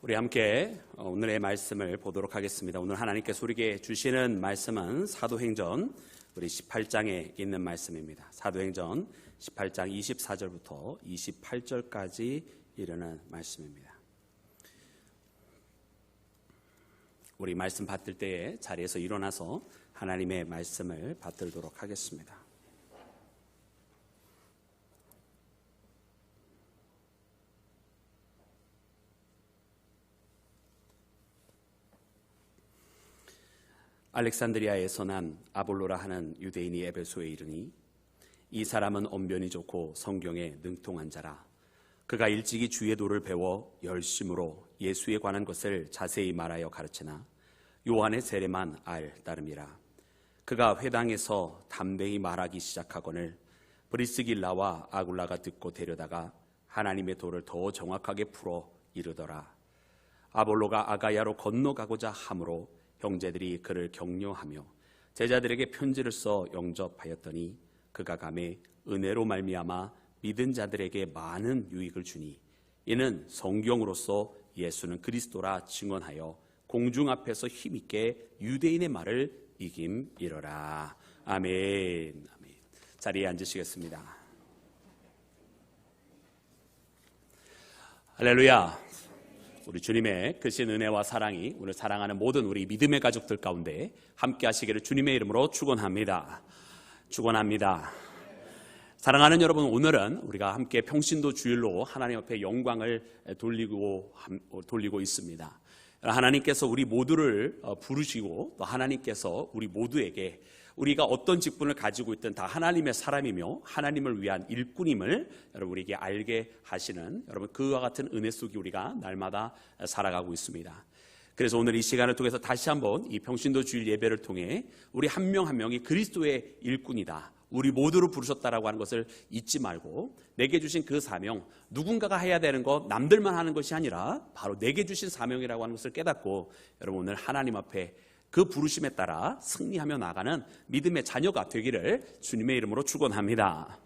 우리 함께 오늘의 말씀을 보도록 하겠습니다. 오늘 하나님께서 우리에게 주시는 말씀은 사도행전 우리 18장에 있는 말씀입니다. 사도행전 18장 24절부터 28절까지 이르는 말씀입니다. 우리 말씀 받들 때에 자리에서 일어나서 하나님의 말씀을 받들도록 하겠습니다. 알렉산드리아에서 난 아볼로라 하는 유대인이 에베소에 이르니 이 사람은 언변이 좋고 성경에 능통한 자라. 그가 일찍이 주의 도를 배워 열심으로 예수에 관한 것을 자세히 말하여 가르치나 요한의 세례만 알 따름이라. 그가 회당에서 담대히 말하기 시작하거늘 브리스길라와 아굴라가 듣고 데려다가 하나님의 도를 더 정확하게 풀어 이르더라. 아볼로가 아가야로 건너가고자 하므로 형제들이 그를 격려하며 제자들에게 편지를 써 영접하였더니 그가 가매 은혜로 말미암아 믿은 자들에게 많은 유익을 주니 이는 성경으로서 예수는 그리스도라 증언하여 공중 앞에서 힘있게 유대인의 말을 이김이러라. 아멘. 아멘. 자리에 앉으시겠습니다. 할렐루야. 우리 주님의 크신 은혜와 사랑이 오늘 사랑하는 모든 우리 믿음의 가족들 가운데 함께 하시기를 주님의 이름으로 축원합니다. 축원합니다. 사랑하는 여러분, 오늘은 우리가 함께 평신도 주일로 하나님 앞에 영광을 돌리고 있습니다. 하나님께서 우리 모두를 부르시고 또 하나님께서 우리 모두에게 우리가 어떤 직분을 가지고 있든 다 하나님의 사람이며 하나님을 위한 일꾼임을 여러분 우리에게 알게 하시는 여러분 그와 같은 은혜 속에 우리가 날마다 살아가고 있습니다. 그래서 오늘 이 시간을 통해서 다시 한번 이 평신도 주일 예배를 통해 우리 한 명 한 명이 그리스도의 일꾼이다, 우리 모두를 부르셨다라고 하는 것을 잊지 말고 내게 주신 그 사명, 누군가가 해야 되는 것, 남들만 하는 것이 아니라 바로 내게 주신 사명이라고 하는 것을 깨닫고 여러분 오늘 하나님 앞에 그 부르심에 따라 승리하며 나가는 믿음의 자녀가 되기를 주님의 이름으로 축원합니다.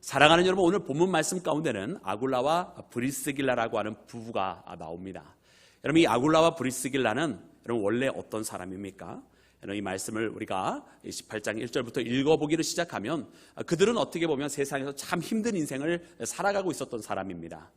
사랑하는 여러분, 오늘 본문 말씀 가운데는 아굴라와 브리스길라라고 하는 부부가 나옵니다. 여러분 이 아굴라와 브리스길라는 여러분 원래 어떤 사람입니까? 이 말씀을 우리가 18장 1절부터 읽어보기를 시작하면 그들은 어떻게 보면 세상에서 참 힘든 인생을 살아가고 있었던 사람입니다.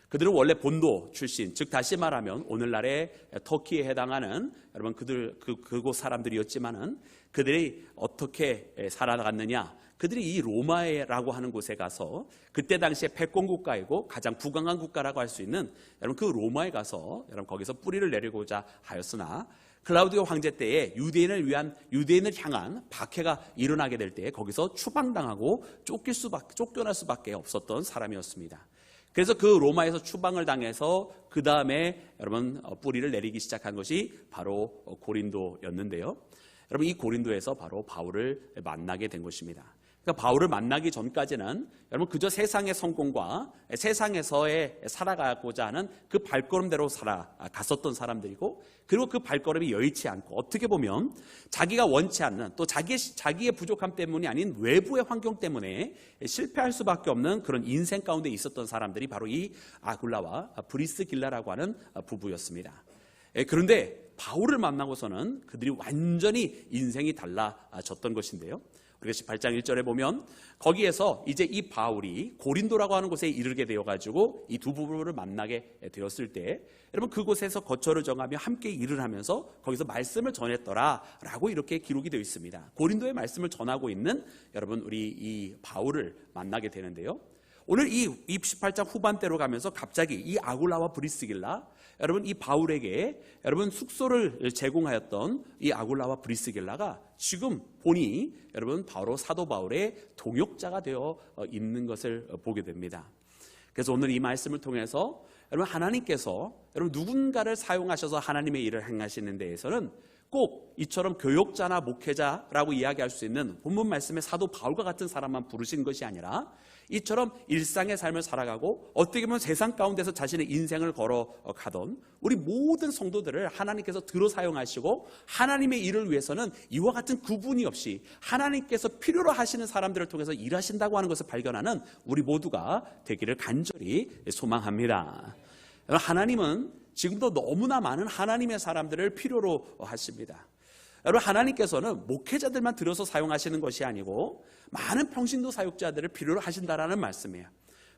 그들은 원래 본도 출신, 즉 다시 말하면 오늘날의 터키에 해당하는 여러분 그곳 사람들이었지만은 그들이 어떻게 살아갔느냐? 그들이 이 로마라고 하는 곳에 가서 그때 당시에 패권 국가이고 가장 부강한 국가라고 할 수 있는 여러분 그 로마에 가서 여러분 거기서 뿌리를 내리고자 하였으나 클라우디오 황제 때에 유대인을 향한 박해가 일어나게 될 때 거기서 추방당하고 쫓겨날 수밖에 없었던 사람이었습니다. 그래서 그 로마에서 추방을 당해서 그 다음에 여러분 뿌리를 내리기 시작한 것이 바로 고린도였는데요. 여러분 이 고린도에서 바로 바울을 만나게 된 것입니다. 그러니까 바울을 만나기 전까지는 여러분 그저 세상의 성공과 세상에서의 살아가고자 하는 그 발걸음대로 살아갔었던 사람들이고, 그리고 그 발걸음이 여의치 않고 어떻게 보면 자기가 원치 않는 또 자기의 부족함 때문이 아닌 외부의 환경 때문에 실패할 수밖에 없는 그런 인생 가운데 있었던 사람들이 바로 이 아굴라와 브리스길라라고 하는 부부였습니다. 그런데 바울을 만나고서는 그들이 완전히 인생이 달라졌던 것인데요. 우리가 18장 1절에 보면 거기에서 이제 이 바울이 고린도라고 하는 곳에 이르게 되어가지고 이 두 부부를 만나게 되었을 때 여러분 그곳에서 거처를 정하며 함께 일을 하면서 거기서 말씀을 전했더라라고 이렇게 기록이 되어 있습니다. 고린도의 말씀을 전하고 있는 여러분 우리 이 바울을 만나게 되는데요. 오늘 이 18장 후반대로 가면서 갑자기 이 아굴라와 브리스길라, 여러분 이 바울에게 여러분 숙소를 제공하였던 이 아굴라와 브리스길라가 지금 보니 여러분 바로 사도 바울의 동역자가 되어 있는 것을 보게 됩니다. 그래서 오늘 이 말씀을 통해서 여러분 하나님께서 여러분 누군가를 사용하셔서 하나님의 일을 행하시는 데에서는 꼭 이처럼 교역자나 목회자라고 이야기할 수 있는 본문 말씀의 사도 바울과 같은 사람만 부르신 것이 아니라 이처럼 일상의 삶을 살아가고 어떻게 보면 세상 가운데서 자신의 인생을 걸어가던 우리 모든 성도들을 하나님께서 들어 사용하시고 하나님의 일을 위해서는 이와 같은 구분이 없이 하나님께서 필요로 하시는 사람들을 통해서 일하신다고 하는 것을 발견하는 우리 모두가 되기를 간절히 소망합니다. 하나님은 지금도 너무나 많은 하나님의 사람들을 필요로 하십니다. 여러분, 하나님께서는 목회자들만 들여서 사용하시는 것이 아니고 많은 평신도 사역자들을 필요로 하신다라는 말씀이에요.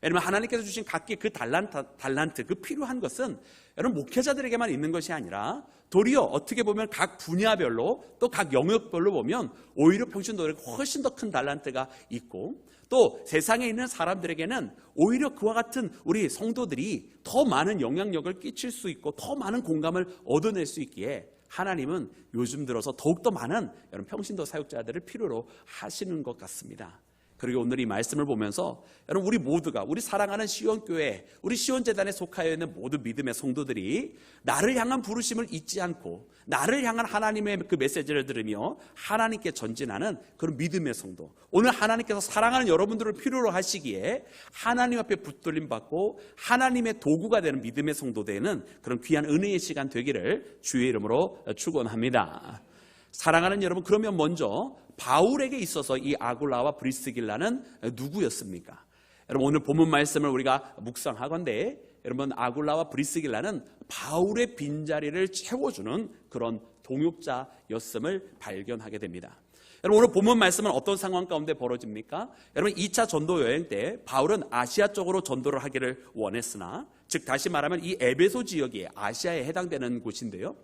왜냐하면 하나님께서 주신 각기 그 달란트, 그 필요한 것은 여러분 목회자들에게만 있는 것이 아니라 도리어 어떻게 보면 각 분야별로 또 각 영역별로 보면 오히려 평신도들에게 훨씬 더 큰 달란트가 있고, 또 세상에 있는 사람들에게는 오히려 그와 같은 우리 성도들이 더 많은 영향력을 끼칠 수 있고 더 많은 공감을 얻어낼 수 있기에 하나님은 요즘 들어서 더욱더 많은 여러분 평신도 사역자들을 필요로 하시는 것 같습니다. 그리고 오늘 이 말씀을 보면서 여러분, 우리 모두가, 우리 사랑하는 시온교회, 우리 시온재단에 속하여 있는 모든 믿음의 성도들이 나를 향한 부르심을 잊지 않고 나를 향한 하나님의 그 메시지를 들으며 하나님께 전진하는 그런 믿음의 성도, 오늘 하나님께서 사랑하는 여러분들을 필요로 하시기에 하나님 앞에 붙들림 받고 하나님의 도구가 되는 믿음의 성도 되는 그런 귀한 은혜의 시간 되기를 주의 이름으로 축원합니다. 사랑하는 여러분, 그러면 먼저 바울에게 있어서 이 아굴라와 브리스길라는 누구였습니까? 여러분, 오늘 본문 말씀을 우리가 묵상하건대 여러분, 아굴라와 브리스길라는 바울의 빈자리를 채워주는 그런 동역자였음을 발견하게 됩니다. 여러분, 오늘 본문 말씀은 어떤 상황 가운데 벌어집니까? 여러분, 2차 전도 여행 때 바울은 아시아 쪽으로 전도를 하기를 원했으나, 즉 다시 말하면 이 에베소 지역이 아시아에 해당되는 곳인데요,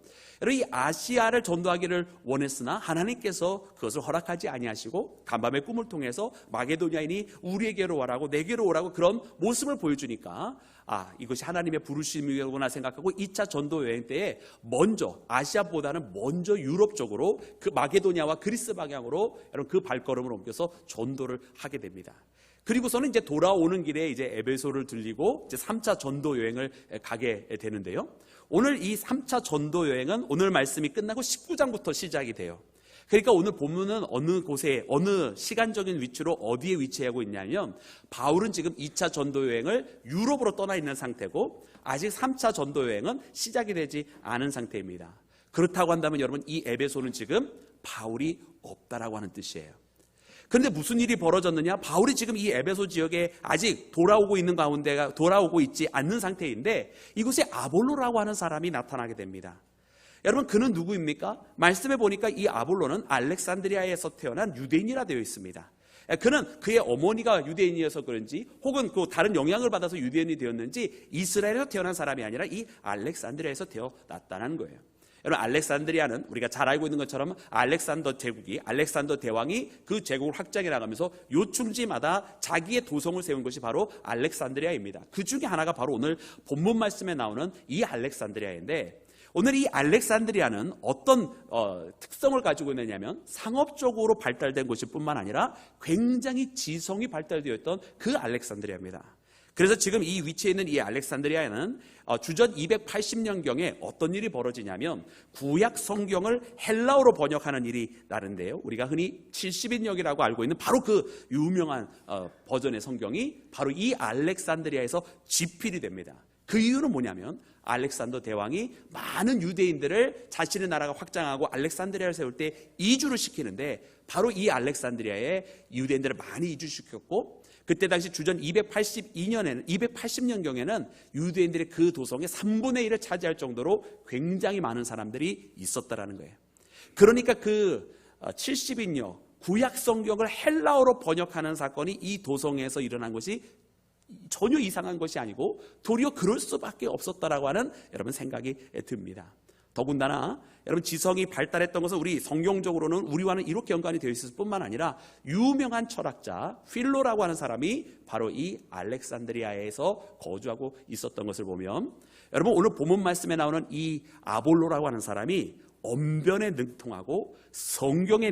여러분, 이 아시아를 전도하기를 원했으나 하나님께서 그것을 허락하지 아니하시고 간밤의 꿈을 통해서 마게도냐인이 우리에게로 와라고, 내게로 오라고 그런 모습을 보여주니까 이것이 하나님의 부르심이구나 생각하고 2차 전도 여행 때에 먼저, 아시아보다는 먼저 유럽 쪽으로 그 마게도냐와 그리스 방향으로 여러분 그 발걸음을 옮겨서 전도를 하게 됩니다. 그리고서는 이제 돌아오는 길에 이제 에베소를 들리고 이제 3차 전도 여행을 가게 되는데요. 오늘 이 3차 전도 여행은 오늘 말씀이 끝나고 19장부터 시작이 돼요. 그러니까 오늘 본문은 어느 곳에, 어느 시간적인 위치로 어디에 위치하고 있냐면, 바울은 지금 2차 전도 여행을 유럽으로 떠나 있는 상태고 아직 3차 전도 여행은 시작이 되지 않은 상태입니다. 그렇다고 한다면 여러분, 이 에베소는 지금 바울이 없다라고 하는 뜻이에요. 그런데 무슨 일이 벌어졌느냐? 바울이 지금 이 에베소 지역에 아직 돌아오고 있는 가운데가 돌아오고 있지 않는 상태인데 이곳에 아볼로라고 하는 사람이 나타나게 됩니다. 여러분, 그는 누구입니까? 말씀해 보니까 이 아볼로는 알렉산드리아에서 태어난 유대인이라 되어 있습니다. 그는 그의 어머니가 유대인이어서 그런지 혹은 그 다른 영향을 받아서 유대인이 되었는지 이스라엘에서 태어난 사람이 아니라 이 알렉산드리아에서 태어났다는 거예요. 여러분, 알렉산드리아는 우리가 잘 알고 있는 것처럼 알렉산더 제국이, 알렉산더 대왕이 그 제국을 확장해 나가면서 요충지마다 자기의 도성을 세운 것이 바로 알렉산드리아입니다. 그 중에 하나가 바로 오늘 본문 말씀에 나오는 이 알렉산드리아인데, 오늘 이 알렉산드리아는 어떤 특성을 가지고 있느냐면 상업적으로 발달된 곳일 뿐만 아니라 굉장히 지성이 발달되어 있던 그 알렉산드리아입니다. 그래서 지금 이 위치에 있는 이 알렉산드리아에는 주전 280년경에 어떤 일이 벌어지냐면 구약 성경을 헬라어로 번역하는 일이 나는데요, 우리가 흔히 70인역이라고 알고 있는 바로 그 유명한 버전의 성경이 바로 이 알렉산드리아에서 집필이 됩니다. 그 이유는 뭐냐면 알렉산더 대왕이 많은 유대인들을 자신의 나라가 확장하고 알렉산드리아를 세울 때 이주를 시키는데 바로 이 알렉산드리아에 유대인들을 많이 이주시켰고, 그때 당시 주전 280년경에는 유대인들의 그 도성의 3분의 1을 차지할 정도로 굉장히 많은 사람들이 있었다라는 거예요. 그러니까 그 70인역 구약 성경을 헬라어로 번역하는 사건이 이 도성에서 일어난 것이 전혀 이상한 것이 아니고 도리어 그럴 수밖에 없었다라고 하는 여러분 생각이 듭니다. 더군다나 여러분, 지성이 발달했던 것은 우리 성경적으로는 우리와는 이렇게 연관이 되어 있을 뿐만 아니라 유명한 철학자 필로라고 하는 사람이 바로 이 알렉산드리아에서 거주하고 있었던 것을 보면, 여러분 오늘 본문 말씀에 나오는 이 아볼로라고 하는 사람이 언변에 능통하고 성경에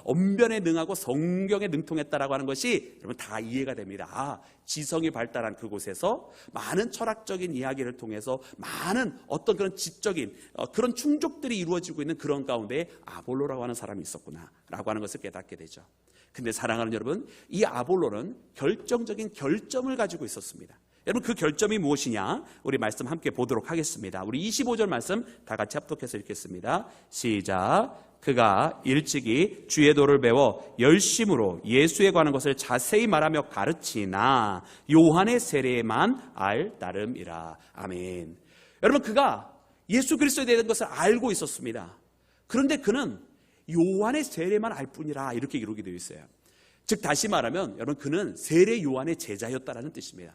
언변에 능하고 성경에 능통했다라고 하는 것이 여러분 다 이해가 됩니다. 지성이 발달한 그곳에서 많은 철학적인 이야기를 통해서 많은 어떤 그런 지적인 그런 충족들이 이루어지고 있는 그런 가운데 아볼로라고 하는 사람이 있었구나라고 하는 것을 깨닫게 되죠. 근데 사랑하는 여러분, 이 아볼로는 결정적인 결점을 가지고 있었습니다. 여러분, 그 결점이 무엇이냐? 우리 말씀 함께 보도록 하겠습니다. 우리 25절 말씀 다 같이 합독해서 읽겠습니다. 시작. 그가 일찍이 주의 도를 배워 열심으로 예수에 관한 것을 자세히 말하며 가르치나 요한의 세례만 알 따름이라. 아멘. 여러분, 그가 예수 그리스도에 대한 것을 알고 있었습니다. 그런데 그는 요한의 세례만 알 뿐이라 이렇게 기록이 되어 있어요. 즉 다시 말하면 여러분 그는 세례 요한의 제자였다라는 뜻입니다.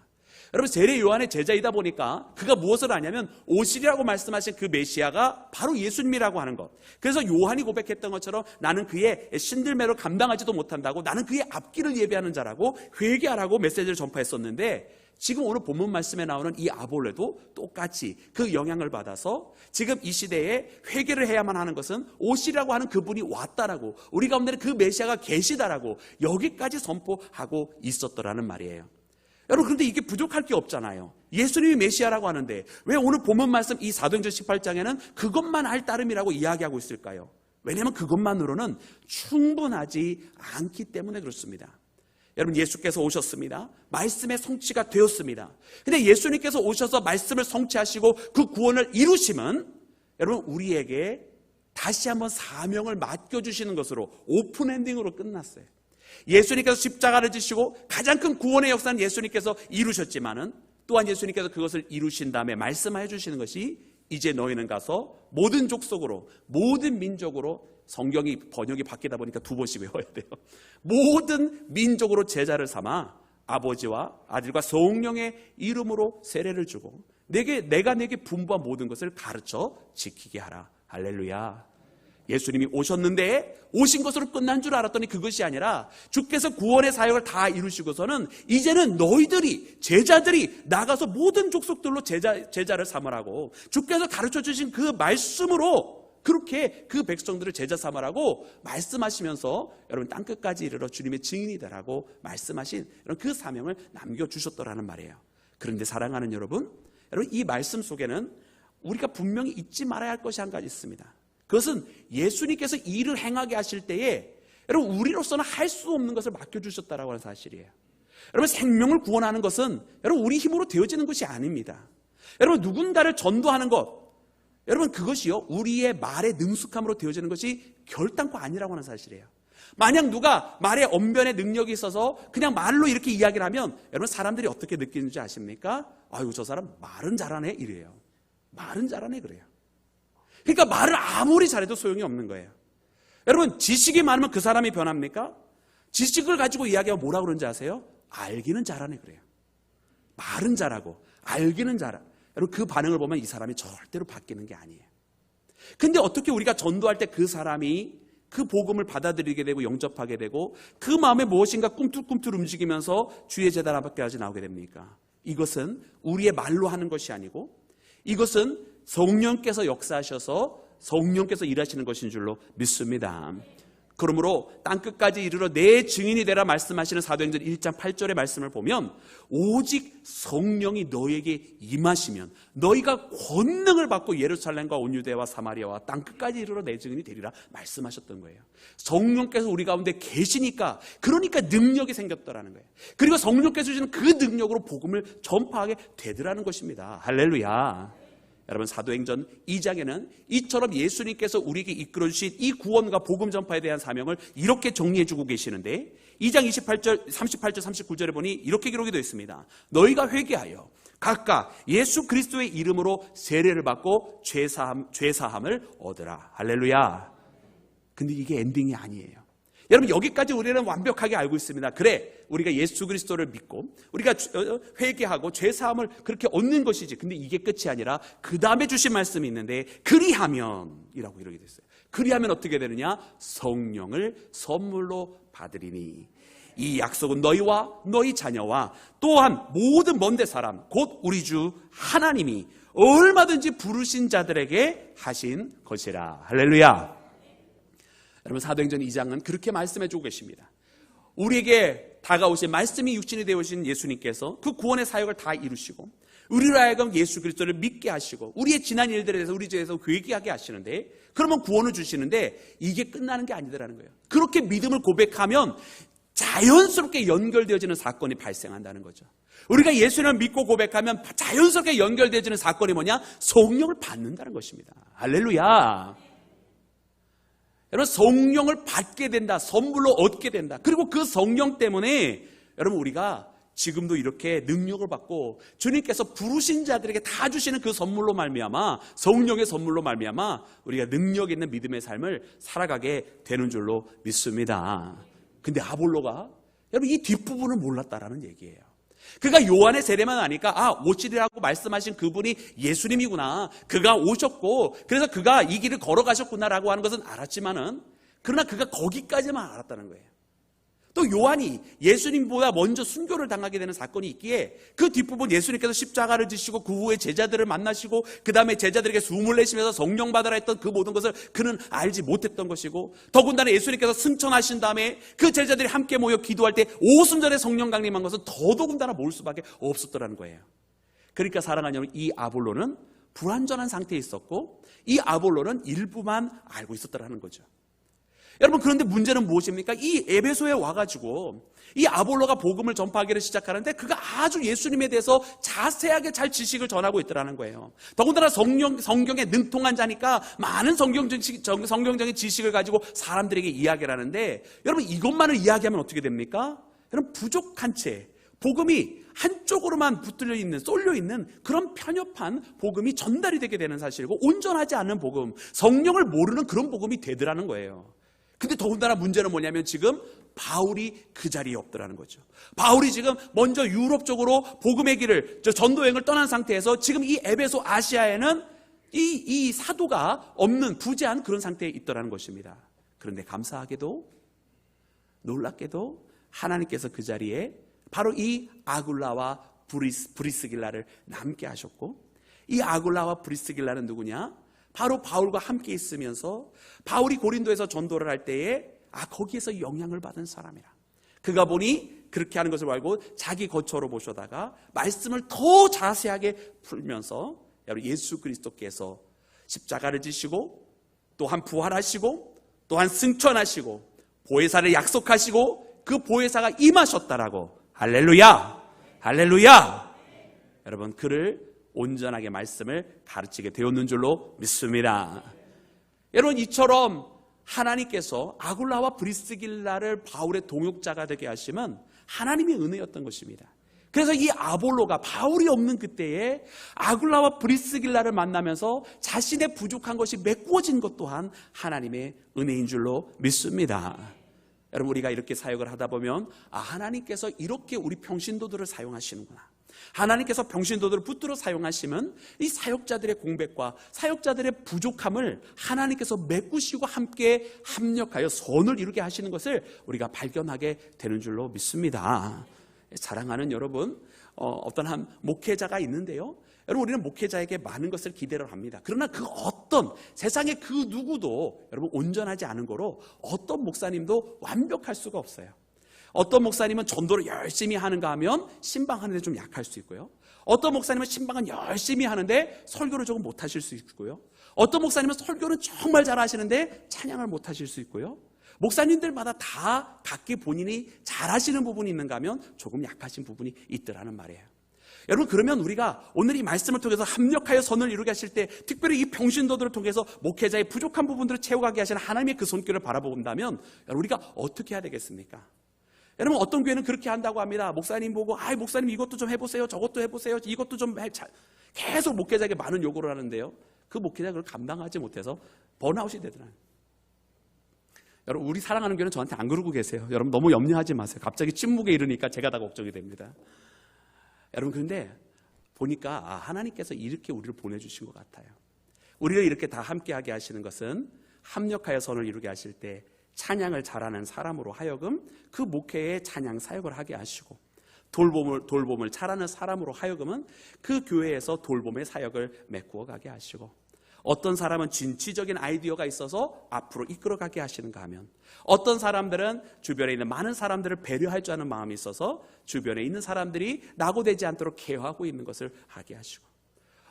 여러분 세례 요한의 제자이다 보니까 그가 무엇을 하냐면 오시리라고 말씀하신 그 메시아가 바로 예수님이라고 하는 것. 그래서 요한이 고백했던 것처럼 나는 그의 신들매로 감당하지도 못한다고, 나는 그의 앞길을 예비하는 자라고 회개하라고 메시지를 전파했었는데, 지금 오늘 본문 말씀에 나오는 이 아볼레도 똑같이 그 영향을 받아서 지금 이 시대에 회개를 해야만 하는 것은 오시리라고 하는 그분이 왔다라고, 우리 가운데는 그 메시아가 계시다라고 여기까지 선포하고 있었더라는 말이에요. 여러분 그런데 이게 부족할 게 없잖아요. 예수님이 메시아라고 하는데 왜 오늘 본문 말씀 이 사도행전 18장에는 그것만 할 따름이라고 이야기하고 있을까요? 왜냐하면 그것만으로는 충분하지 않기 때문에 그렇습니다. 여러분 예수께서 오셨습니다. 말씀의 성취가 되었습니다. 근데 예수님께서 오셔서 말씀을 성취하시고 그 구원을 이루시면 여러분 우리에게 다시 한번 사명을 맡겨주시는 것으로 오픈엔딩으로 끝났어요. 예수님께서 십자가를 지시고 가장 큰 구원의 역사는 예수님께서 이루셨지만은 또한 예수님께서 그것을 이루신 다음에 말씀해 주시는 것이 이제 너희는 가서 모든 족속으로 모든 민족으로, 성경이 번역이 바뀌다 보니까 두 번씩 외워야 돼요. 모든 민족으로 제자를 삼아 아버지와 아들과 성령의 이름으로 세례를 주고 내가 내게 분부한 모든 것을 가르쳐 지키게 하라. 할렐루야. 예수님이 오셨는데 오신 것으로 끝난 줄 알았더니 그것이 아니라 주께서 구원의 사역을 다 이루시고서는 이제는 너희들이, 제자들이 나가서 모든 족속들로 제자를 삼으라고, 주께서 가르쳐 주신 그 말씀으로 그렇게 그 백성들을 제자 삼으라고 말씀하시면서 여러분 땅끝까지 이르러 주님의 증인이 되라고 말씀하신 그 사명을 남겨주셨더라는 말이에요. 그런데 사랑하는 여러분 이 말씀 속에는 우리가 분명히 잊지 말아야 할 것이 한 가지 있습니다. 그것은 예수님께서 일을 행하게 하실 때에 여러분 우리로서는 할 수 없는 것을 맡겨주셨다라고 하는 사실이에요. 여러분 생명을 구원하는 것은 여러분 우리 힘으로 되어지는 것이 아닙니다. 여러분 누군가를 전도하는 것, 여러분 그것이요 우리의 말의 능숙함으로 되어지는 것이 결단코 아니라고 하는 사실이에요. 만약 누가 말에 언변의 능력이 있어서 그냥 말로 이렇게 이야기를 하면 여러분 사람들이 어떻게 느끼는지 아십니까? 아이고 저 사람 말은 잘하네 이래요. 말은 잘하네 그래요. 그러니까 말을 아무리 잘해도 소용이 없는 거예요. 여러분 지식이 많으면 그 사람이 변합니까? 지식을 가지고 이야기하면 뭐라고 그러는지 아세요? 알기는 잘하네 그래요. 말은 잘하고 알기는 잘하고, 여러분 그 반응을 보면 이 사람이 절대로 바뀌는 게 아니에요. 근데 어떻게 우리가 전도할 때 그 사람이 그 복음을 받아들이게 되고 영접하게 되고 그 마음에 무엇인가 꿈틀꿈틀 움직이면서 주의 제단 앞에까지 나오게 됩니까? 이것은 우리의 말로 하는 것이 아니고 이것은 성령께서 역사하셔서 성령께서 일하시는 것인 줄로 믿습니다. 그러므로 땅끝까지 이르러 내 증인이 되라 말씀하시는 사도행전 1장 8절의 말씀을 보면 오직 성령이 너에게 임하시면 너희가 권능을 받고 예루살렘과 온 유대와 사마리아와 땅끝까지 이르러 내 증인이 되리라 말씀하셨던 거예요. 성령께서 우리 가운데 계시니까, 그러니까 능력이 생겼더라는 거예요. 그리고 성령께서 주시는 그 능력으로 복음을 전파하게 되더라는 것입니다. 할렐루야. 여러분 사도행전 2장에는 이처럼 예수님께서 우리에게 이끌어주신 이 구원과 복음 전파에 대한 사명을 이렇게 정리해주고 계시는데 2장 38절 39절에 보니 이렇게 기록이 되어 있습니다. 너희가 회개하여 각각 예수 그리스도의 이름으로 세례를 받고 죄사함을 얻으라. 할렐루야. 근데 이게 엔딩이 아니에요. 여러분 여기까지 우리는 완벽하게 알고 있습니다. 그래 우리가 예수 그리스도를 믿고 우리가 회개하고 죄사함을 그렇게 얻는 것이지. 근데 이게 끝이 아니라 그 다음에 주신 말씀이 있는데 그리하면 이라고 이렇게 됐어요. 그리하면 어떻게 되느냐? 성령을 선물로 받으리니 이 약속은 너희와 너희 자녀와 또한 모든 먼데 사람 곧 우리 주 하나님이 얼마든지 부르신 자들에게 하신 것이라. 할렐루야. 여러분 사도행전 2장은 그렇게 말씀해주고 계십니다. 우리에게 다가오신 말씀이 육신이 되어오신 예수님께서 그 구원의 사역을 다 이루시고 우리로 하여금 예수 그리스도를 믿게 하시고 우리의 지난 일들에 대해서 우리 죄에서 회개하게 하시는데, 그러면 구원을 주시는데 이게 끝나는 게 아니더라는 거예요. 그렇게 믿음을 고백하면 자연스럽게 연결되어지는 사건이 발생한다는 거죠. 우리가 예수님을 믿고 고백하면 자연스럽게 연결되어지는 사건이 뭐냐? 성령을 받는다는 것입니다. 할렐루야. 여러분 성령을 받게 된다. 선물로 얻게 된다. 그리고 그 성령 때문에 여러분 우리가 지금도 이렇게 능력을 받고 주님께서 부르신 자들에게 다 주시는 그 선물로 말미암아, 성령의 선물로 말미암아 우리가 능력 있는 믿음의 삶을 살아가게 되는 줄로 믿습니다. 근데 아볼로가 여러분 이 뒷부분을 몰랐다라는 얘기예요. 그가 요한의 세례만 하니까 오시리라고 말씀하신 그분이 예수님이구나, 그가 오셨고 그래서 그가 이 길을 걸어가셨구나라고 하는 것은 알았지만은, 그러나 그가 거기까지만 알았다는 거예요. 또 요한이 예수님보다 먼저 순교를 당하게 되는 사건이 있기에 그 뒷부분, 예수님께서 십자가를 지시고 그 후에 제자들을 만나시고 그 다음에 제자들에게 숨을 내쉬면서 성령 받으라 했던 그 모든 것을 그는 알지 못했던 것이고, 더군다나 예수님께서 승천하신 다음에 그 제자들이 함께 모여 기도할 때 오순절에 성령 강림한 것은 더더군다나 모를 수밖에 없었더라는 거예요. 그러니까 사랑하는 여러분, 이 아볼로는 불완전한 상태에 있었고 이 아볼로는 일부만 알고 있었더라는 거죠. 여러분, 그런데 문제는 무엇입니까? 이 에베소에 와가지고 이 아볼로가 복음을 전파하기를 시작하는데 그가 아주 예수님에 대해서 자세하게 잘 지식을 전하고 있더라는 거예요. 더군다나 성경에 능통한 자니까 많은 성경적인 지식을 가지고 사람들에게 이야기를 하는데, 여러분 이것만을 이야기하면 어떻게 됩니까? 여러분, 부족한 채 복음이 한쪽으로만 붙들려 있는, 쏠려 있는 그런 편협한 복음이 전달이 되게 되는 사실이고, 온전하지 않은 복음, 성령을 모르는 그런 복음이 되더라는 거예요. 근데 더군다나 문제는 뭐냐면 지금 바울이 그 자리에 없더라는 거죠. 바울이 지금 먼저 유럽 쪽으로 복음의 길을, 전도 여행을 떠난 상태에서 지금 이 에베소 아시아에는 이 사도가 없는 부재한 그런 상태에 있더라는 것입니다. 그런데 감사하게도, 놀랍게도 하나님께서 그 자리에 바로 이 아굴라와 브리스길라를 남게 하셨고, 이 아굴라와 브리스길라는 누구냐? 바로 바울과 함께 있으면서 바울이 고린도에서 전도를 할 때에 거기에서 영향을 받은 사람이라. 그가 보니 그렇게 하는 것을 알고 자기 거처로 모셔다가 말씀을 더 자세하게 풀면서, 여러분 예수 그리스도께서 십자가를 지시고 또한 부활하시고 또한 승천하시고 보혜사를 약속하시고 그 보혜사가 임하셨다라고. 할렐루야, 할렐루야. 여러분, 그를 온전하게 말씀을 가르치게 되었는 줄로 믿습니다. 여러분, 이처럼 하나님께서 아굴라와 브리스길라를 바울의 동역자가 되게 하시면 하나님의 은혜였던 것입니다. 그래서 이 아볼로가 바울이 없는 그때에 아굴라와 브리스길라를 만나면서 자신의 부족한 것이 메꾸어진 것 또한 하나님의 은혜인 줄로 믿습니다. 여러분, 우리가 이렇게 사역을 하다 보면 하나님께서 이렇게 우리 평신도들을 사용하시는구나, 하나님께서 평신도들을 붙들어 사용하시면 이 사역자들의 공백과 사역자들의 부족함을 하나님께서 메꾸시고 함께 합력하여 선을 이루게 하시는 것을 우리가 발견하게 되는 줄로 믿습니다. 사랑하는 여러분, 어떤 한 목회자가 있는데요, 여러분 우리는 목회자에게 많은 것을 기대를 합니다. 그러나 그 어떤 세상의 그 누구도 여러분 온전하지 않은 거로 어떤 목사님도 완벽할 수가 없어요. 어떤 목사님은 전도를 열심히 하는가 하면 신방하는데 좀 약할 수 있고요, 어떤 목사님은 신방은 열심히 하는데 설교를 조금 못하실 수 있고요, 어떤 목사님은 설교는 정말 잘하시는데 찬양을 못하실 수 있고요, 목사님들마다 다 각기 본인이 잘하시는 부분이 있는가 하면 조금 약하신 부분이 있더라는 말이에요. 여러분, 그러면 우리가 오늘 이 말씀을 통해서 합력하여 선을 이루게 하실 때, 특별히 이 평신도들을 통해서 목회자의 부족한 부분들을 채워가게 하시는 하나님의 그 손길을 바라본다면, 여러분 우리가 어떻게 해야 되겠습니까? 여러분, 어떤 교회는 그렇게 한다고 합니다. 목사님 보고 목사님 이것도 좀 해보세요, 저것도 해보세요, 이것도 좀 계속 목회자에게 많은 요구를 하는데요, 그 목회자가 그걸 감당하지 못해서 번아웃이 되더라고요. 여러분, 우리 사랑하는 교회는 저한테 안 그러고 계세요. 여러분 너무 염려하지 마세요. 갑자기 침묵에 이르니까 제가 다 걱정이 됩니다. 여러분, 그런데 보니까 하나님께서 이렇게 우리를 보내주신 것 같아요. 우리를 이렇게 다 함께하게 하시는 것은 합력하여 선을 이루게 하실 때 찬양을 잘하는 사람으로 하여금 그 목회에 찬양 사역을 하게 하시고, 돌봄을 잘하는 사람으로 하여금은 그 교회에서 돌봄의 사역을 메꾸어 가게 하시고, 어떤 사람은 진취적인 아이디어가 있어서 앞으로 이끌어가게 하시는가 하면, 어떤 사람들은 주변에 있는 많은 사람들을 배려할 줄 아는 마음이 있어서 주변에 있는 사람들이 낙오되지 않도록 케어하고 있는 것을 하게 하시고,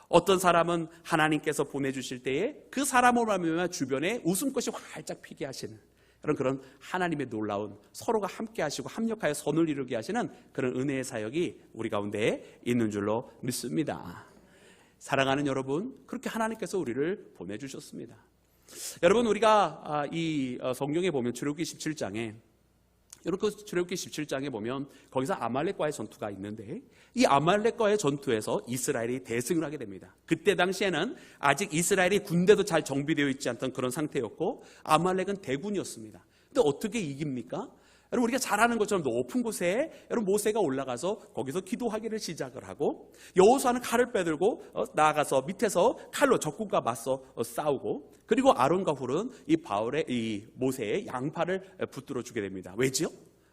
어떤 사람은 하나님께서 보내주실 때에 그 사람으로 말미암아 주변에 웃음꽃이 활짝 피게 하시는 그런 하나님의 놀라운, 서로가 함께 하시고 합력하여 선을 이루게 하시는 그런 은혜의 사역이 우리 가운데 있는 줄로 믿습니다. 사랑하는 여러분, 그렇게 하나님께서 우리를 보내주셨습니다. 여러분, 우리가 이 성경에 보면 출애굽기 17장에 여러분 그 출애굽기 17장에 보면 거기서 아말렉과의 전투가 있는데 이 아말렉과의 전투에서 이스라엘이 대승을 하게 됩니다. 그때 당시에는 아직 이스라엘의 군대도 잘 정비되어 있지 않던 그런 상태였고 아말렉은 대군이었습니다. 근데 어떻게 이깁니까? 여러분 우리가 잘 아는 것처럼 높은 곳에 여러분 모세가 올라가서 거기서 기도하기를 시작을 하고 여호수아는 칼을 빼들고 나아가서 밑에서 칼로 적군과 맞서 싸우고 그리고 아론과 훌은 이 모세의 양팔을 붙들어 주게 됩니다. 왜지요?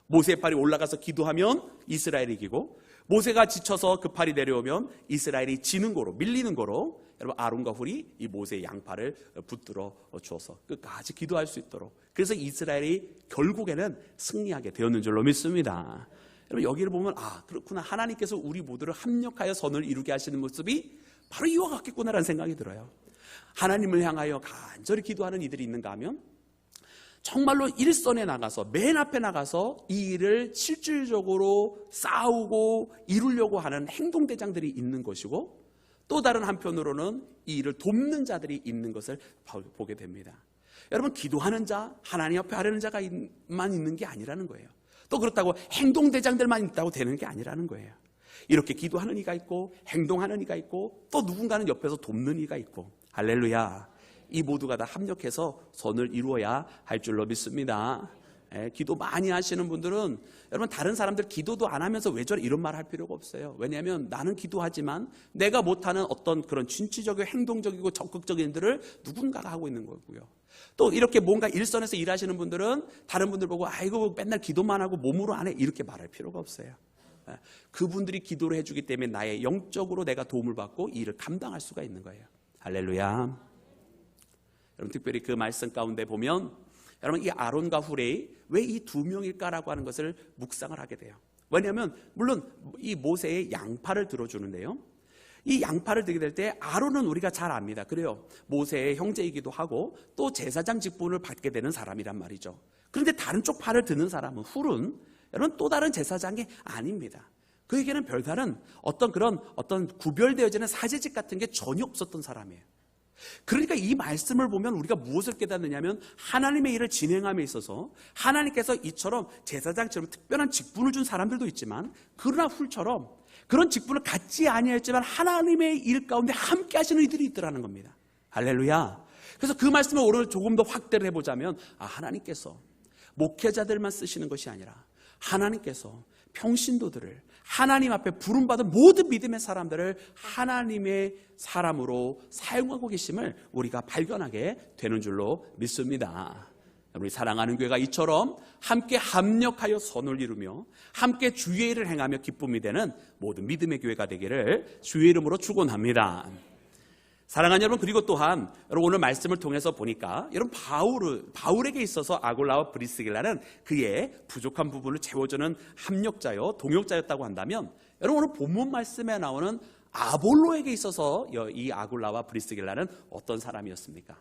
모세의 팔이 올라가서 기도하면 이스라엘이 이기고 모세가 지쳐서 그 팔이 내려오면 이스라엘이 지는 거로 밀리는 거로 여러분 아론과 훌이 이 모세의 양팔을 붙들어 주어서 끝까지 기도할 수 있도록 그래서 이스라엘이 결국에는 승리하게 되었는 줄로 믿습니다. 여러분 여기를 보면 그렇구나 하나님께서 우리 모두를 합력하여 선을 이루게 하시는 모습이 바로 이와 같겠구나라는 생각이 들어요. 하나님을 향하여 간절히 기도하는 이들이 있는가 하면 정말로 일선에 나가서 맨 앞에 나가서 이 일을 실질적으로 싸우고 이루려고 하는 행동대장들이 있는 것이고 또 다른 한편으로는 이 일을 돕는 자들이 있는 것을 보게 됩니다. 여러분 기도하는 자, 하나님 앞에 하려는 자가만 있는 게 아니라는 거예요. 또 그렇다고 행동대장들만 있다고 되는 게 아니라는 거예요. 이렇게 기도하는 이가 있고 행동하는 이가 있고 또 누군가는 옆에서 돕는 이가 있고 할렐루야. 이 모두가 다 합력해서 선을 이루어야 할 줄로 믿습니다. 기도 많이 하시는 분들은 여러분 다른 사람들 기도도 안 하면서 왜 저래 이런 말 할 필요가 없어요. 왜냐하면 나는 기도하지만 내가 못하는 어떤 그런 진취적이고 행동적이고 적극적인 일들을 누군가가 하고 있는 거고요. 또 이렇게 뭔가 일선에서 일하시는 분들은 다른 분들 보고 아이고 맨날 기도만 하고 몸으로 안 해 이렇게 말할 필요가 없어요. 그분들이 기도를 해주기 때문에 나의 영적으로 내가 도움을 받고 이 일을 감당할 수가 있는 거예요. 할렐루야. 여러분 특별히 그 말씀 가운데 보면 여러분 이 아론과 훌이 왜 이 두 명일까라고 하는 것을 묵상을 하게 돼요. 왜냐하면 물론 이 모세의 양팔을 들어주는데요. 이 양팔을 들게 될 때 아론은 우리가 잘 압니다. 그래요. 모세의 형제이기도 하고 또 제사장 직분을 받게 되는 사람이란 말이죠. 그런데 다른 쪽 팔을 드는 사람은 훌은 여러분 또 다른 제사장이 아닙니다. 그에게는 별다른 어떤 구별되어지는 사제직 같은 게 전혀 없었던 사람이에요. 그러니까 이 말씀을 보면 우리가 무엇을 깨닫느냐면 하나님의 일을 진행함에 있어서 하나님께서 이처럼 제사장처럼 특별한 직분을 준 사람들도 있지만 그러나 훌처럼 그런 직분을 갖지 아니했지만 하나님의 일 가운데 함께 하시는 이들이 있더라는 겁니다. 할렐루야. 그래서 그 말씀을 오늘 조금 더 확대를 해보자면 하나님께서 목회자들만 쓰시는 것이 아니라 하나님께서 평신도들을 하나님 앞에 부름받은 모든 믿음의 사람들을 하나님의 사람으로 사용하고 계심을 우리가 발견하게 되는 줄로 믿습니다. 우리 사랑하는 교회가 이처럼 함께 합력하여 선을 이루며 함께 주의 일을 행하며 기쁨이 되는 모든 믿음의 교회가 되기를 주의 이름으로 축원합니다. 사랑하는 여러분, 그리고 또한 여러분 오늘 말씀을 통해서 보니까 여러분 바울에게 있어서 아굴라와 브리스길라는 그의 부족한 부분을 채워주는 합력자요 동역자였다고 한다면 여러분 오늘 본문 말씀에 나오는 아볼로에게 있어서 이 아굴라와 브리스길라는 어떤 사람이었습니까?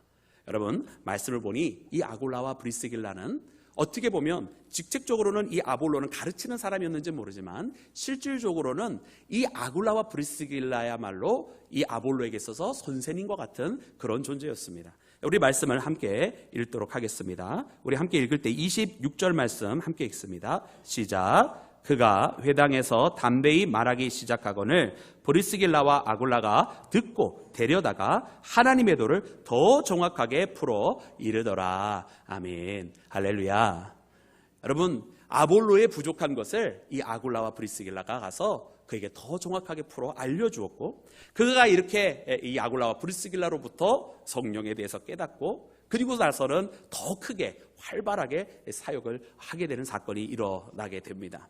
여러분 말씀을 보니 이 아굴라와 브리스길라는 어떻게 보면 직책적으로는 이 아볼로는 가르치는 사람이었는지 모르지만 실질적으로는 이 아굴라와 브리스길라야말로 이 아볼로에게 있어서 선생님과 같은 그런 존재였습니다. 우리 말씀을 함께 읽도록 하겠습니다. 우리 함께 읽을 때 26절 말씀 함께 읽습니다. 시작. 그가 회당에서 담대히 말하기 시작하거늘 브리스길라와 아굴라가 듣고 데려다가 하나님의 도를 더 정확하게 풀어 이르더라. 아멘. 할렐루야. 여러분 아볼로의 부족한 것을 이 아굴라와 브리스길라가 가서 그에게 더 정확하게 풀어 알려주었고 그가 이렇게 이 아굴라와 브리스길라로부터 성령에 대해서 깨닫고 그리고 나서는 더 크게 활발하게 사역을 하게 되는 사건이 일어나게 됩니다.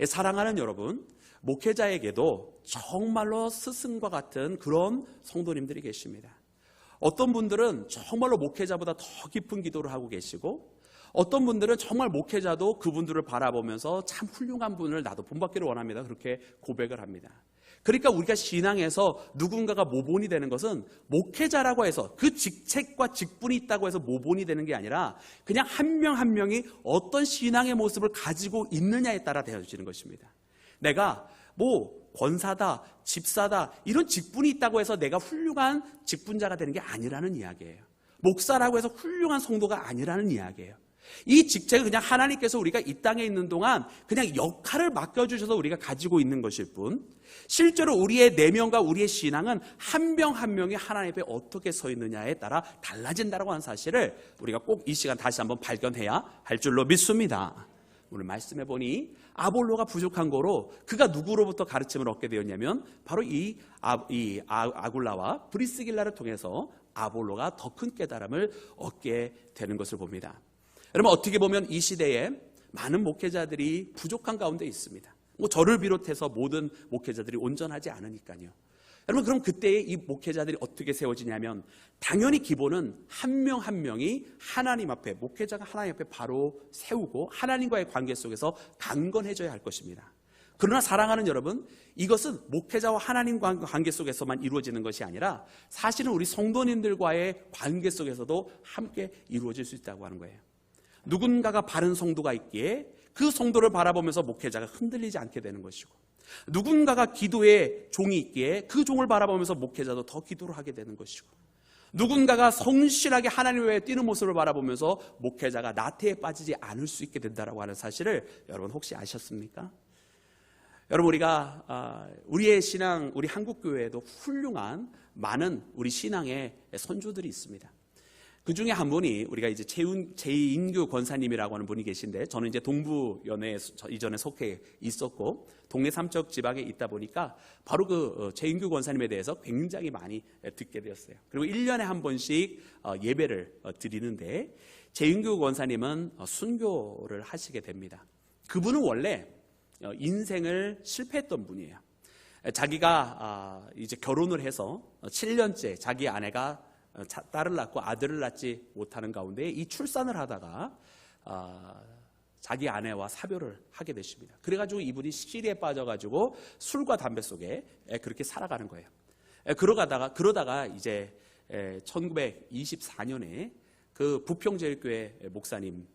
사랑하는 여러분, 목회자에게도 정말로 스승과 같은 그런 성도님들이 계십니다. 어떤 분들은 정말로 목회자보다 더 깊은 기도를 하고 계시고 어떤 분들은 정말 목회자도 그분들을 바라보면서 참 훌륭한 분을 나도 본받기를 원합니다. 그렇게 고백을 합니다. 그러니까 우리가 신앙에서 누군가가 모본이 되는 것은 목회자라고 해서 그 직책과 직분이 있다고 해서 모본이 되는 게 아니라 그냥 한 명 한 명이 어떤 신앙의 모습을 가지고 있느냐에 따라 되어지는 것입니다. 내가 권사다, 집사다 이런 직분이 있다고 해서 내가 훌륭한 직분자가 되는 게 아니라는 이야기예요. 목사라고 해서 훌륭한 성도가 아니라는 이야기예요. 이 직책은 그냥 하나님께서 우리가 이 땅에 있는 동안 그냥 역할을 맡겨주셔서 우리가 가지고 있는 것일 뿐, 실제로 우리의 내면과 우리의 신앙은 한 명 한 명이 하나님 앞에 어떻게 서 있느냐에 따라 달라진다고 하는 사실을 우리가 꼭 이 시간 다시 한번 발견해야 할 줄로 믿습니다. 오늘 말씀해 보니 아볼로가 부족한 거로 그가 누구로부터 가르침을 얻게 되었냐면 바로 이 아굴라와 브리스길라를 통해서 아볼로가 더 큰 깨달음을 얻게 되는 것을 봅니다. 여러분, 어떻게 보면 이 시대에 많은 목회자들이 부족한 가운데 있습니다. 저를 비롯해서 모든 목회자들이 온전하지 않으니까요. 여러분, 그럼 그때의 이 목회자들이 어떻게 세워지냐면 당연히 기본은 한 명 한 명이 하나님 앞에, 목회자가 하나님 앞에 바로 세우고 하나님과의 관계 속에서 강건해져야 할 것입니다. 그러나 사랑하는 여러분, 이것은 목회자와 하나님 관계 속에서만 이루어지는 것이 아니라 사실은 우리 성도님들과의 관계 속에서도 함께 이루어질 수 있다고 하는 거예요. 누군가가 바른 성도가 있기에 그 성도를 바라보면서 목회자가 흔들리지 않게 되는 것이고, 누군가가 기도의 종이 있기에 그 종을 바라보면서 목회자도 더 기도를 하게 되는 것이고, 누군가가 성실하게 하나님 외에 뛰는 모습을 바라보면서 목회자가 나태에 빠지지 않을 수 있게 된다고 하는 사실을 여러분 혹시 아셨습니까? 여러분, 우리가 우리의 신앙, 우리 한국교회에도 훌륭한 많은 우리 신앙의 선조들이 있습니다. 그 중에 한 분이 우리가 이제 제인규 권사님이라고 하는 분이 계신데, 저는 이제 동부연회에 이전에 속해 있었고 동네 삼척 지방에 있다 보니까 바로 그 제인규 권사님에 대해서 굉장히 많이 듣게 되었어요. 그리고 1년에 한 번씩 예배를 드리는데, 제인규 권사님은 순교를 하시게 됩니다. 그분은 원래 인생을 실패했던 분이에요. 자기가 이제 결혼을 해서 7년째 자기 아내가 딸을 낳고 아들을 낳지 못하는 가운데 이 출산을 하다가 자기 아내와 사별을 하게 되십니다. 그래가지고 이분이 시리에 빠져가지고 술과 담배 속에 그렇게 살아가는 거예요. 그러다가 이제 1924년에 그 부평제일교회 목사님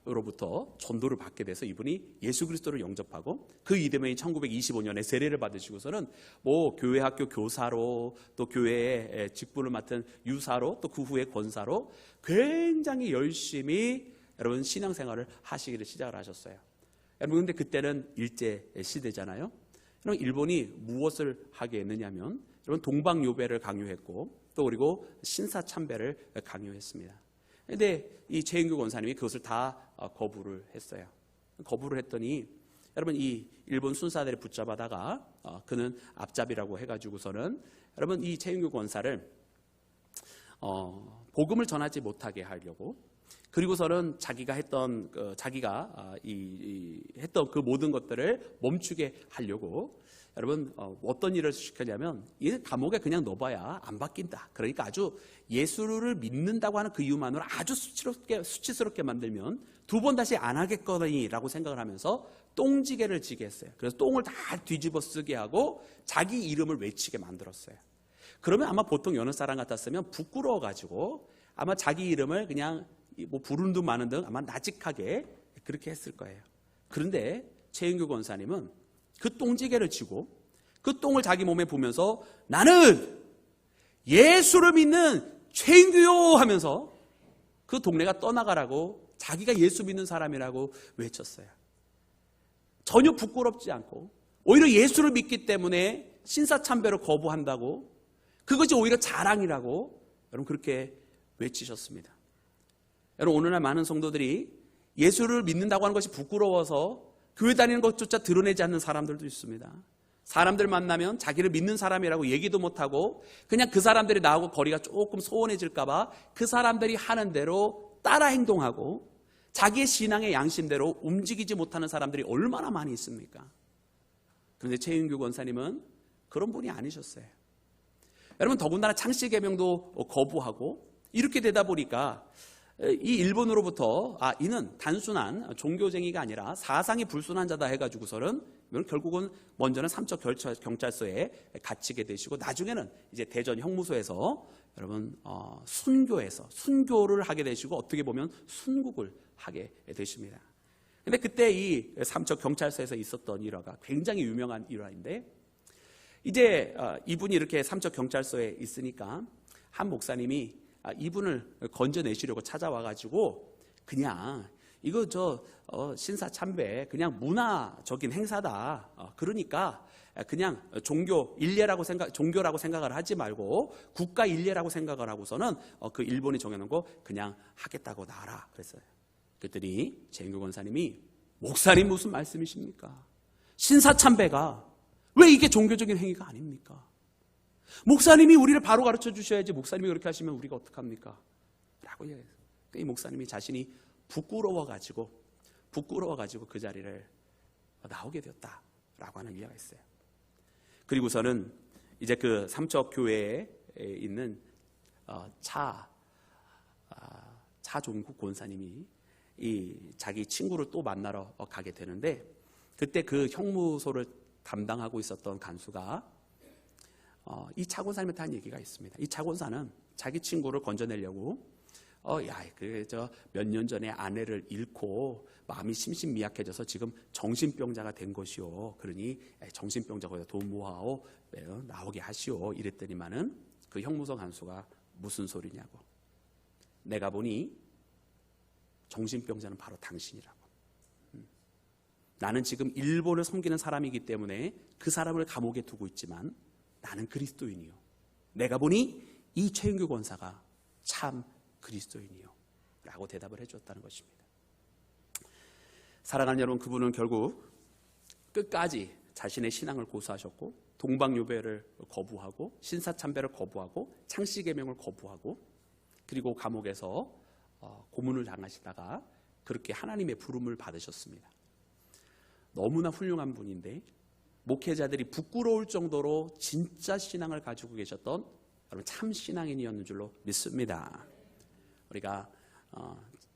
으로부터 전도를 받게 돼서 이분이 예수 그리스도를 영접하고 그 이듬해인 1925년에 세례를 받으시고서는 뭐 교회 학교 교사로, 또 교회의 직분을 맡은 유사로, 또 그 후에 권사로 굉장히 열심히 여러분 신앙생활을 하시기를 시작을 하셨어요. 여러분, 근데 그때는 일제 시대잖아요. 그럼 일본이 무엇을 하게 했느냐면 여러분 동방요배를 강요했고, 또 그리고 신사참배를 강요했습니다. 그런데 이 제인규 권사님이 그것을 다 거부를 했어요. 거부를 했더니 여러분, 이 일본 순사들이 붙잡아다가 그는 앞잡이라고 해가지고서는 여러분 이 제인규 권사를 복음을 전하지 못하게 하려고, 그리고서는 자기가 했던 했던 그 모든 것들을 멈추게 하려고 여러분 어떤 일을 시켰냐면, 이 감옥에 그냥 넣어봐야 안 바뀐다. 그러니까 아주 예수를 믿는다고 하는 그 이유만으로 아주 수치스럽게 만들면 두 번 다시 안 하겠거니라고 생각을 하면서 똥지게를 지게 했어요. 그래서 똥을 다 뒤집어 쓰게 하고 자기 이름을 외치게 만들었어요. 그러면 아마 보통 여느 사람 같았으면 부끄러워가지고 아마 자기 이름을 그냥 뭐 부르는 둥 마는 둥 아마 나직하게 그렇게 했을 거예요. 그런데 최인규 권사님은 그 똥지게를 치고 그 똥을 자기 몸에 부으면서 나는 예수를 믿는 최인규요 하면서 그 동네가 떠나가라고 자기가 예수 믿는 사람이라고 외쳤어요. 전혀 부끄럽지 않고 오히려 예수를 믿기 때문에 신사참배를 거부한다고, 그것이 오히려 자랑이라고 여러분 그렇게 외치셨습니다. 여러분, 오늘날 많은 성도들이 예수를 믿는다고 하는 것이 부끄러워서 교회 다니는 것조차 드러내지 않는 사람들도 있습니다. 사람들 만나면 자기를 믿는 사람이라고 얘기도 못하고 그냥 그 사람들이 나하고 거리가 조금 소원해질까 봐 그 사람들이 하는 대로 따라 행동하고 자기의 신앙의 양심대로 움직이지 못하는 사람들이 얼마나 많이 있습니까? 그런데 최인규 권사님은 그런 분이 아니셨어요. 여러분, 더군다나 창씨개명도 거부하고 이렇게 되다 보니까 이 일본으로부터 이는 단순한 종교쟁이가 아니라 사상이 불순한 자다 해가지고서는 결국은 먼저는 삼척 경찰서에 갇히게 되시고, 나중에는 이제 대전 형무소에서 여러분 순교를 하게 되시고, 어떻게 보면 순국을 하게 되십니다. 근데 그때 이 삼척 경찰서에서 있었던 일화가 굉장히 유명한 일화인데, 이제 이분이 이렇게 삼척 경찰서에 있으니까 한 목사님이 이분을 건져내시려고 찾아와가지고 그냥 이거 신사참배 그냥 문화적인 행사다. 그러니까 그냥 종교라고 생각을 하지 말고 국가 일례라고 생각을 하고서는 그 일본이 정해놓은 거 그냥 하겠다고 나와라 그랬어요. 그랬더니 재인교 권사님이 목사님 무슨 말씀이십니까? 신사참배가 왜 이게 종교적인 행위가 아닙니까? 목사님이 우리를 바로 가르쳐 주셔야지 목사님이 그렇게 하시면 우리가 어떡합니까? 라고 얘기했어요. 이 목사님이 자신이 부끄러워가지고 그 자리를 나오게 되었다라고 하는 이야기가 있어요. 그리고서는 이제 그 삼척교회에 있는 차종국 권사님이 자기 친구를 또 만나러 가게 되는데, 그때 그 형무소를 담당하고 있었던 간수가 이 차 권사님한테 한 얘기가 있습니다. 이 차 권사는 자기 친구를 건져내려고 몇 년 전에 아내를 잃고 마음이 심신미약해져서 지금 정신병자가 된 것이오. 그러니 정신병자가 돈 모아오 나오게 하시오. 이랬더니만은 그 형무소 간수가 무슨 소리냐고. 내가 보니 정신병자는 바로 당신이라고. 나는 지금 일본을 섬기는 사람이기 때문에 그 사람을 감옥에 두고 있지만 나는 그리스도인이요. 내가 보니 이 최인교 권사가 참 그리스도인이요 라고 대답을 해줬다는 것입니다. 사랑하는 여러분, 그분은 결국 끝까지 자신의 신앙을 고수하셨고 동방요배를 거부하고 신사참배를 거부하고 창씨계명을 거부하고 그리고 감옥에서 고문을 당하시다가 그렇게 하나님의 부름을 받으셨습니다. 너무나 훌륭한 분인데 목회자들이 부끄러울 정도로 진짜 신앙을 가지고 계셨던 여러분 참 신앙인이었는 줄로 믿습니다. 우리가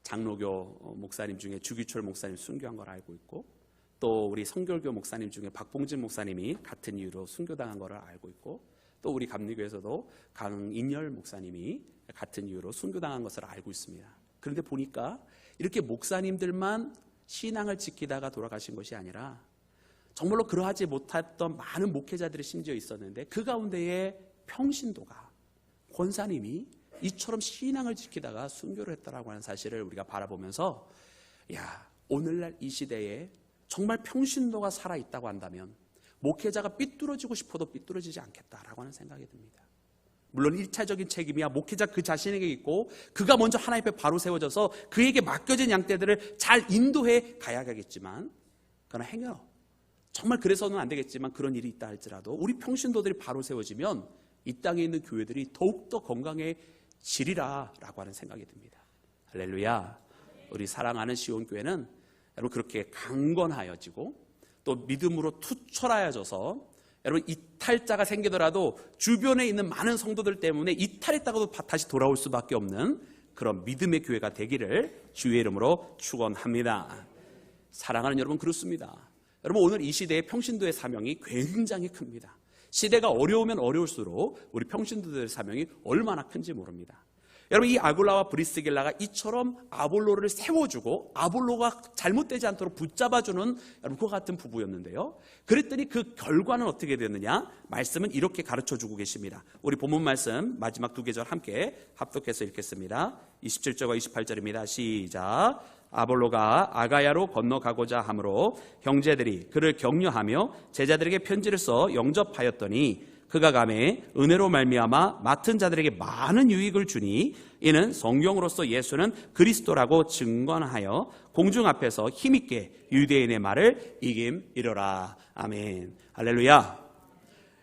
장로교 목사님 중에 주기철 목사님 순교한 걸 알고 있고, 또 우리 성결교 목사님 중에 박봉진 목사님이 같은 이유로 순교당한 걸 알고 있고, 또 우리 감리교에서도 강인열 목사님이 같은 이유로 순교당한 것을 알고 있습니다. 그런데 보니까 이렇게 목사님들만 신앙을 지키다가 돌아가신 것이 아니라 정말로 그러하지 못했던 많은 목회자들이 심지어 있었는데, 그 가운데에 평신도가 권사님이 이처럼 신앙을 지키다가 순교를 했다라고 하는 사실을 우리가 바라보면서, 오늘날 이 시대에 정말 평신도가 살아있다고 한다면 목회자가 삐뚤어지고 싶어도 삐뚤어지지 않겠다라고 하는 생각이 듭니다. 물론 1차적인 책임이야 목회자 그 자신에게 있고, 그가 먼저 하나님 앞에 바로 세워져서 그에게 맡겨진 양떼들을 잘 인도해 가야겠지만, 그러나 행여 정말 그래서는 안 되겠지만 그런 일이 있다 할지라도 우리 평신도들이 바로 세워지면 이 땅에 있는 교회들이 더욱더 건강해지리라 라고 하는 생각이 듭니다. 할렐루야. 우리 사랑하는 시온교회는 여러분 그렇게 강건하여지고 또 믿음으로 투철하여져서 여러분 이탈자가 생기더라도 주변에 있는 많은 성도들 때문에 이탈했다가도 다시 돌아올 수밖에 없는 그런 믿음의 교회가 되기를 주의 이름으로 축원합니다. 사랑하는 여러분, 그렇습니다. 여러분 오늘 이 시대의 평신도의 사명이 굉장히 큽니다. 시대가 어려우면 어려울수록 우리 평신도들의 사명이 얼마나 큰지 모릅니다. 여러분 이 아굴라와 브리스길라가 이처럼 아볼로를 세워주고 아볼로가 잘못되지 않도록 붙잡아주는 여러분 그와 같은 부부였는데요. 그랬더니 그 결과는 어떻게 됐느냐? 말씀은 이렇게 가르쳐주고 계십니다. 우리 본문 말씀 마지막 두 계절 함께 합독해서 읽겠습니다. 27절과 28절입니다. 시작. 아볼로가 아가야로 건너가고자 하므로 형제들이 그를 격려하며 제자들에게 편지를 써 영접하였더니 그가 감에 은혜로 말미암아 맡은 자들에게 많은 유익을 주니 이는 성경으로서 예수는 그리스도라고 증언하여 공중 앞에서 힘있게 유대인의 말을 이김이로라. 아멘. 할렐루야.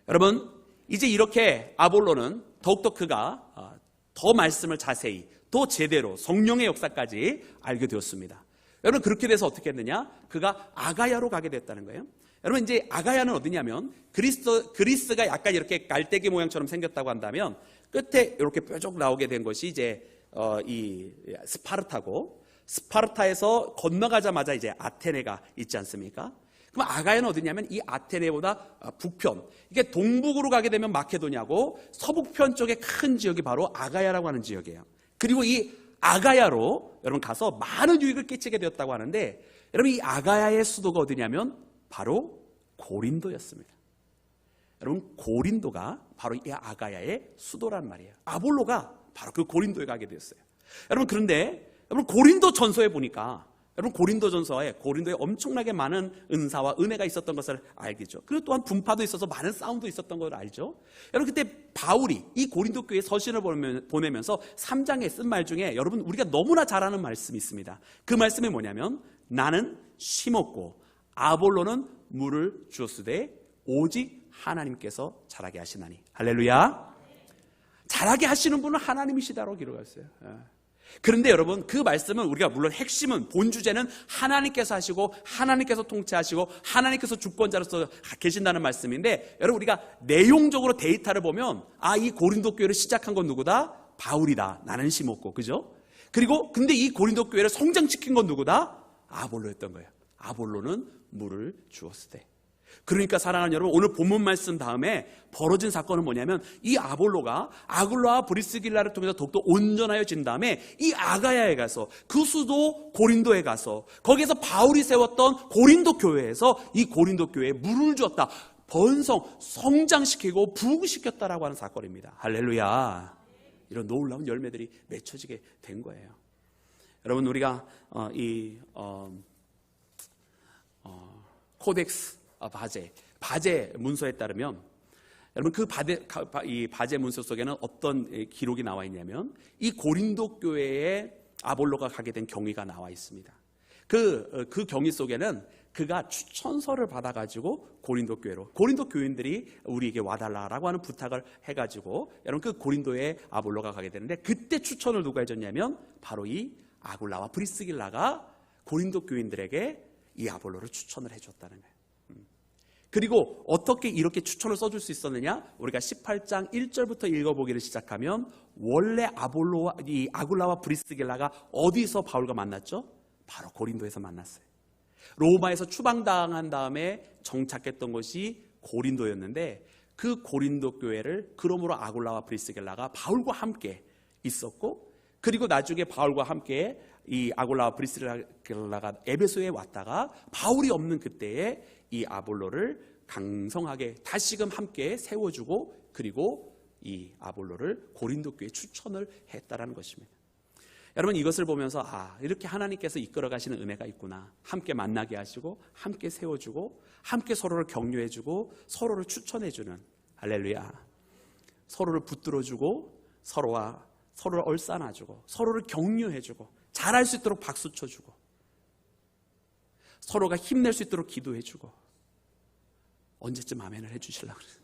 여러분 이제 이렇게 아볼로는 더욱더 그가 더 말씀을 자세히 더 제대로 성령의 역사까지 알게 되었습니다. 여러분 그렇게 돼서 어떻게 했느냐? 그가 아가야로 가게 됐다는 거예요. 여러분 이제 아가야는 어디냐면 그리스가 약간 이렇게 깔때기 모양처럼 생겼다고 한다면 끝에 이렇게 뾰족 나오게 된 것이 이제 이 스파르타고, 스파르타에서 건너가자마자 이제 아테네가 있지 않습니까? 그럼 아가야는 어디냐면 이 아테네보다 북편, 이게 동북으로 가게 되면 마케도냐고 서북편 쪽에 큰 지역이 바로 아가야라고 하는 지역이에요. 그리고 이 아가야로 여러분 가서 많은 유익을 끼치게 되었다고 하는데, 여러분 이 아가야의 수도가 어디냐면 바로 고린도였습니다. 여러분 고린도가 바로 이 아가야의 수도란 말이에요. 아볼로가 바로 그 고린도에 가게 되었어요. 여러분 그런데 여러분 고린도 전서에 보니까 여러분 고린도에 엄청나게 많은 은사와 은혜가 있었던 것을 알겠죠. 그리고 또한 분파도 있어서 많은 싸움도 있었던 걸 알죠. 여러분 그때 바울이 이 고린도 교회에 서신을 보내면서 3장에 쓴 말 중에 여러분 우리가 너무나 잘 아는 말씀이 있습니다. 그 말씀이 뭐냐면 나는 심었고 아볼로는 물을 주었으되 오직 하나님께서 자라게 하시나니. 할렐루야. 자라게 하시는 분은 하나님이시다라고 기록했어요. 그런데 여러분 그 말씀은 우리가 물론 핵심은 본 주제는 하나님께서 하시고 하나님께서 통치하시고 하나님께서 주권자로서 계신다는 말씀인데, 여러분 우리가 내용적으로 데이터를 보면 이 고린도 교회를 시작한 건 누구다? 바울이다. 나는 심었고, 그죠? 그리고 근데 이 고린도 교회를 성장시킨 건 누구다? 아볼로였던 거예요. 아볼로는 물을 주었을 때. 그러니까 사랑하는 여러분, 오늘 본문 말씀 다음에 벌어진 사건은 뭐냐면 이 아볼로가 아굴라와 브리스길라를 통해서 더욱더 온전하여진 다음에 이 아가야에 가서 그 수도 고린도에 가서 거기에서 바울이 세웠던 고린도 교회에서 이 고린도 교회에 물을 주었다. 성장시키고 부흥시켰다라고 하는 사건입니다. 할렐루야. 이런 놀라운 열매들이 맺혀지게 된 거예요. 여러분 우리가 코덱스 바제 문서에 따르면 여러분 그 이 바제 문서 속에는 어떤 기록이 나와 있냐면 이 고린도 교회에 아볼로가 가게 된 경위가 나와 있습니다. 그 경위 속에는 그가 추천서를 받아가지고 고린도 교인들이 우리에게 와달라라고 하는 부탁을 해가지고 여러분 그 고린도에 아볼로가 가게 되는데, 그때 추천을 누가 해줬냐면 바로 이 아굴라와 브리스길라가 고린도 교인들에게 이 아볼로를 추천을 해줬다는 거예요. 그리고 어떻게 이렇게 추천을 써줄 수 있었느냐? 우리가 18장 1절부터 읽어보기를 시작하면 원래 이 아굴라와 브리스길라가 어디서 바울과 만났죠? 바로 고린도에서 만났어요. 로마에서 추방당한 다음에 정착했던 것이 고린도였는데 그 고린도 교회를 그러므로 아굴라와 브리스길라가 바울과 함께 있었고, 그리고 나중에 바울과 함께 이 아굴라와 브리스길라가 에베소에 왔다가 바울이 없는 그때에 이 아볼로를 강성하게 다시금 함께 세워주고, 그리고 이 아볼로를 고린도 교회에 추천을 했다라는 것입니다. 여러분 이것을 보면서 이렇게 하나님께서 이끌어 가시는 은혜가 있구나. 함께 만나게 하시고 함께 세워주고 함께 서로를 격려해주고 서로를 추천해주는, 할렐루야, 서로를 붙들어주고 서로를 얼싸안아주고 서로를 격려해주고 잘할 수 있도록 박수 쳐주고 서로가 힘낼 수 있도록 기도해주고. 언제쯤 아멘을 해주시려고 그래요.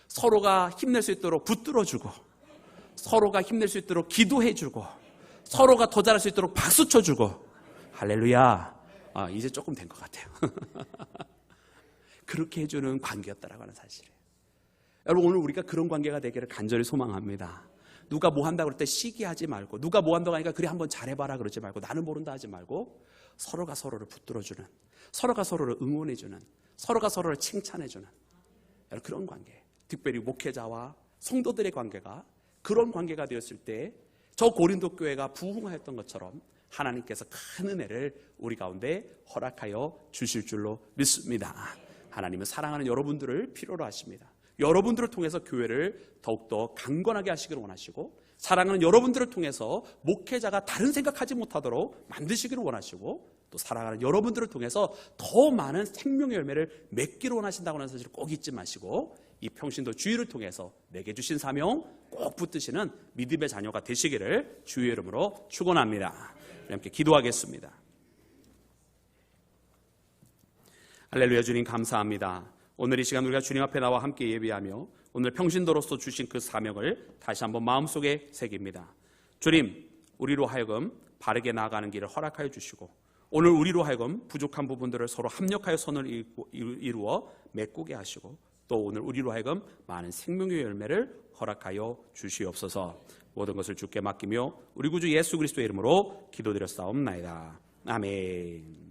서로가 힘낼 수 있도록 붙들어주고 서로가 힘낼 수 있도록 기도해주고 서로가 더 잘할 수 있도록 박수 쳐주고. 할렐루야. 이제 조금 된 것 같아요. 그렇게 해주는 관계였다라고 하는 사실이에요. 여러분 오늘 우리가 그런 관계가 되기를 간절히 소망합니다. 누가 뭐 한다고 그럴 때 시기하지 말고, 누가 뭐 한다고 하니까 그래 한번 잘해봐라 그러지 말고, 나는 모른다 하지 말고 서로가 서로를 붙들어주는, 서로가 서로를 응원해주는, 서로가 서로를 칭찬해주는 그런 관계, 특별히 목회자와 성도들의 관계가 그런 관계가 되었을 때 저 고린도 교회가 부흥하였던 것처럼 하나님께서 큰 은혜를 우리 가운데 허락하여 주실 줄로 믿습니다. 하나님은 사랑하는 여러분들을 필요로 하십니다. 여러분들을 통해서 교회를 더욱더 강건하게 하시기를 원하시고, 사랑하는 여러분들을 통해서 목회자가 다른 생각하지 못하도록 만드시기를 원하시고, 또 사랑하는 여러분들을 통해서 더 많은 생명의 열매를 맺기를 원하신다고 하는 사실을 꼭 잊지 마시고, 이 평신도 주의를 통해서 내게 주신 사명 꼭 붙드시는 믿음의 자녀가 되시기를 주의 이름으로 축원합니다. 함께 기도하겠습니다. 할렐루야. 주님 감사합니다. 오늘 이 시간 우리가 주님 앞에 나와 함께 예배하며 오늘 평신도로서 주신 그 사명을 다시 한번 마음속에 새깁니다. 주님, 우리로 하여금 바르게 나아가는 길을 허락하여 주시고, 오늘 우리로 하여금 부족한 부분들을 서로 합력하여 선을 이루어 메꾸게 하시고, 또 오늘 우리로 하여금 많은 생명의 열매를 허락하여 주시옵소서. 모든 것을 주께 맡기며 우리 구주 예수 그리스도의 이름으로 기도드렸사옵나이다. 아멘.